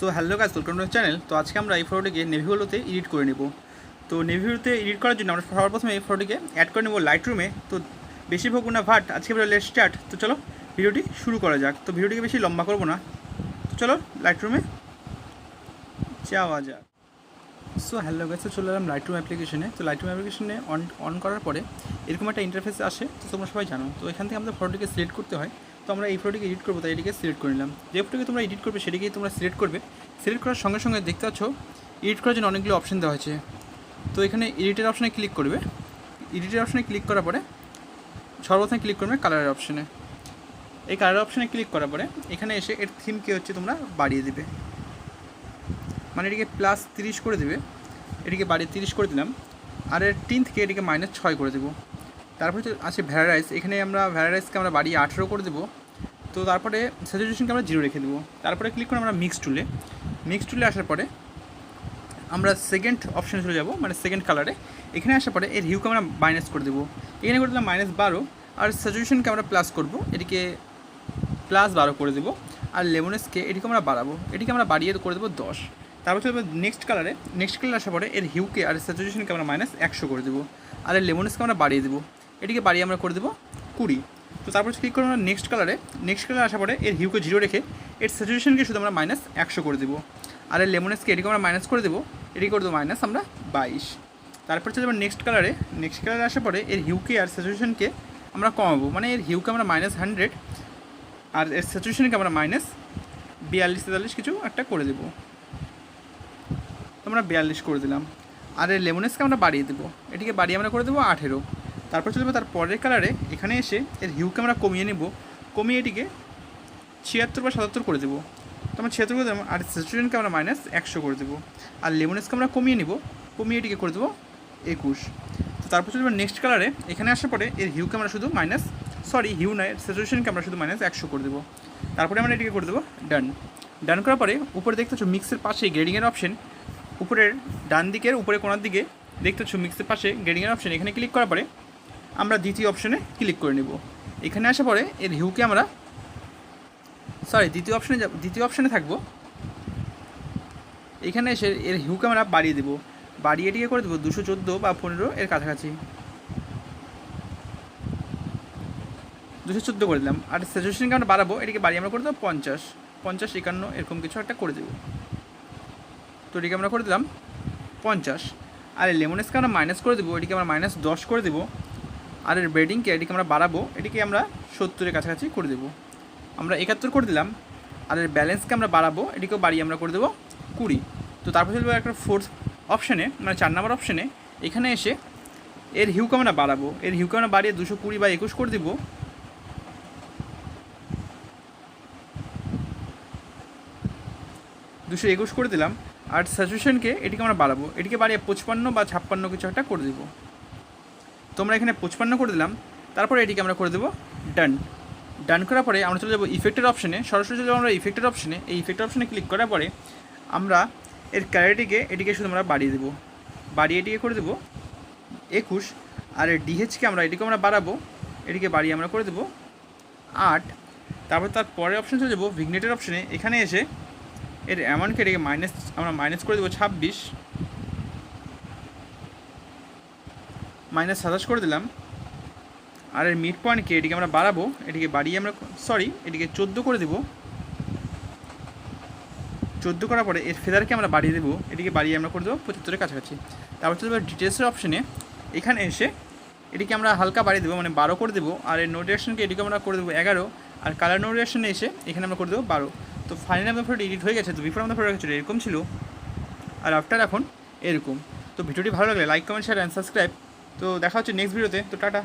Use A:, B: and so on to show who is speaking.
A: So hello guys, welcome to channel. তো আজকে আমরা এই ফটোটিকে নেভিগুলোতে এডিট করে নেব। তো নেভিগুলোতে এডিট করার জন্য আমরা সবার প্রথমে এই ফটোটিকে অ্যাড করে নেব লাইট রুমে। তো বেশি ভোগ না ভাট, আজকে আমরা লেট স্টার্ট। তো চলো ভিডিওটি শুরু করা যাক। তো ভিডিওটিকে বেশি লম্বা করবো না, তো চলো লাইট রুমে যাওয়া যাক। সো হ্যালো গাইস, চলে এলাম লাইট রুম অ্যাপ্লিকেশনে। তো লাইট রুম অ্যাপ্লিকেশনে অন করার পরে এরকম একটা ইন্টারফেস আসে, তো তোমরা সবাই জানো। তো এখান থেকে আমাদের ফটোটিকে সিলেক্ট করতে হয়। তো আমরা এই ফটোটিকে এডিট করবো, তাই এটিকে সিলেক্ট করে নিলাম। যে ফটোকে তোমরা এডিট করবে সেটিকেই তোমরা সিলেক্ট করবে। সিলেক্ট করার সঙ্গে সঙ্গে দেখতে পাচ্ছ এডিট করার জন্য অনেকগুলো অপশন দেওয়া হয়েছে। তো এখানে এডিটের অপশানে ক্লিক করবে। এডিটের অপশানে ক্লিক করার পরে সর্বপ্রথমে ক্লিক করবে কালারের অপশানে। এই কালারের অপশানে ক্লিক করার পরে এখানে এসে এর থিমকে হচ্ছে তোমরা বাড়িয়ে দেবে, মানে এটিকে +30 করে দেবে। এটিকে বাড়িয়ে 30 করে দিলাম। আর এর টিনথকে এটিকে -6 করে দেবো। তারপরে আছে ভ্যারারাইজ। এখানে আমরা ভ্যারারাইজকে আমরা বাড়িয়ে 18 করে দেবো। তো তারপরে স্যাচুরেশনকে আমরা 0 রেখে দেবো। তারপরে ক্লিক করে আমরা মিক্স টুলে আসার পরে আমরা সেকেন্ড অপশানে চলে যাব, মানে সেকেন্ড কালারে। এখানে আসার পরে এর হিউকে আমরা মাইনাস করে দেবো। এখানে করে দিলাম -12। আর স্যাচুরেশনকে আমরা প্লাস করবো, এটিকে +12 করে দেবো। আর লেমনেসকে এটিকে আমরা বাড়াবো, এটিকে আমরা বাড়িয়ে করে দেবো 10। তারপর চলবে নেক্সট কালারে আসার পরে এর হিউকে আর স্যাচুরেশনকে আমরা -100 করে দেবো। আর এর লেমনেসকে আমরা বাড়িয়ে দেবো, এটিকে বাড়িয়ে আমরা করে দেবো 20। তো তারপর ক্লিক করবো আমরা নেক্সট কালারে আসার পরে এর হিউকে 0 রেখে এর স্যাচুরেশনকে শুধু আমরা -100 করে দেবো। আর এর লেমনেসকে এটিকে আমরা মাইনাস করে দেবো, এটিকে করে দেবো আমরা 22। তারপর চলে যাবো নেক্সট কালারে আসার পরে এর হিউকে আর স্যাচুরেশনকে আমরা কমাবো, মানে এর হিউকে আমরা -100 আর এর স্যাচুরেশনকে আমরা -42-43 কিছু একটা করে দেবো। তো আমরা 42 করে দিলাম। আর এর লেমনেসকে আমরা বাড়িয়ে দেবো, এটিকে বাড়িয়ে আমরা করে দেবো 18। তারপর চলবে তার পরের কালারে। এখানে এসে এর হিউকে আমরা কমিয়ে নেব, কমিয়ে এটিকে 76 বা 77 করে দেবো। তো আমরা 76 করে দেবো। আর স্যাচুরেশনকে আমরা -100 করে দেবো। আর লেমনেসকে আমরা কমিয়ে নেব, কমিয়ে এটিকে করে দেবো 21। তো তারপর চলবে নেক্সট কালারে। এখানে আসার পরে এর হিউকে আমরা শুধু হিউ নয়, স্যাচুরেশনকে আমরা শুধু -100 করে দেবো। তারপরে আমরা এটিকে করে দেবো ডান করার পরে উপরে দেখতে পাচ্ছ মিক্সের পাশে গ্রেডিংয়ের অপশন, উপরের ডান দিকের উপরে কোণার দিকে দেখতে পাচ্ছ মিক্সের পাশে গ্রেডিংয়ের অপশন। এখানে ক্লিক করার পরে আমরা দ্বিতীয় অপশনে ক্লিক করে নেব। এখানে আসার পরে এর হিউকে আমরা দ্বিতীয় অপশানে থাকবো। এখানে এসে এর হিউকে আমরা বাড়িয়ে দেবো, বাড়িয়ে এটিকে করে দেবো 214 বা 15 এর কাছাকাছি, 214 করে দিলাম। আর স্যাচুরেশনকে আমরা বাড়াবো, এটিকে বাড়িয়ে আমরা করে দেবো 50, 51 এরকম কিছু একটা করে দেবো। তো এটিকে আমরা করে দিলাম 50। আর এই লেমনেসকে আমরা মাইনাস করে দেবো, এটিকে আমরা -10 করে দেবো। আর এর ব্রেডিংকে এটিকে আমরা বাড়াবো, এটিকে আমরা 70-এর কাছাকাছি করে দেবো, আমরা 71 করে দিলাম। আর এর ব্যালেন্সকে আমরা বাড়াবো, এটিকেও বাড়িয়ে আমরা করে দেবো 20। তো তারপর চলবে একটা ফোর্থ অপশানে, মানে 4 নম্বর অপশানে। এখানে এসে এর হিউকে আমরা বাড়াবো, এর হিউকে আমরা বাড়িয়ে 220 বা 21 করে দেবো। 221 করে দিলাম। আর স্যাচুরেশনকে এটিকে আমরা বাড়াবো, এটিকে বাড়িয়ে 55 বা 56 কিছু একটা করে দেবো। তোমরা এখানে 55 করে দিলাম। তারপরে এটিকে আমরা করে দেবো ডান করার পরে আমরা চলে যাবো ইফেক্টের অপশানে। সরাসরি চলে যাবো আমরা ইফেক্টের অপশানে। এই ইফেক্টের অপশানে ক্লিক করার পরে আমরা এর ক্যালারিটিকে এটিকে শুধু আমরা বাড়িয়ে দেবো, বাড়িয়ে এটিকে করে দেবো 21। আর এর ডিএইচকে এটিকে আমরা বাড়াবো, এটিকে বাড়িয়ে আমরা করে দেবো 8। তারপর তার পরের অপশানে চলে যাবো ভিগনেটের অপশানে। এখানে এসে এর অ্যামাউন্টকে এটিকে আমরা মাইনাস করে দেবো 26, -27 করে দিলাম। আর এর মিড পয়েন্টকে এটিকে আমরা বাড়াবো, এটিকে বাড়িয়ে আমরা এটিকে 14 করে দেবো। 14 করার পরে এর ফেদারকে আমরা বাড়িয়ে দেবো, এটিকে বাড়িয়ে আমরা করে দেবো 75-এর কাছাকাছি। তারপর চলবে ডিটেলসের অপশানে। এখানে এসে এটিকে আমরা হালকা বাড়িয়ে দেবো, মানে 12 করে দেবো। আর এর নো ডিরেকশনকে এটিকে আমরা করে দেবো 11। আর কালার নো ডিরেকশনে এসে এখানে আমরা করে দেবো 12। তো ফাইনালি আমাদের ফটো এডিট হয়ে গেছে। তো বিফোর আমাদের ফটো ছিল এরকম ছিল, আর আফটার এখন এরকম। তো ভিডিওটি ভালো লাগলে like, comment, share and subscribe. তো দেখা হচ্ছে নেক্সট ভিডিওতে। তো টাটা।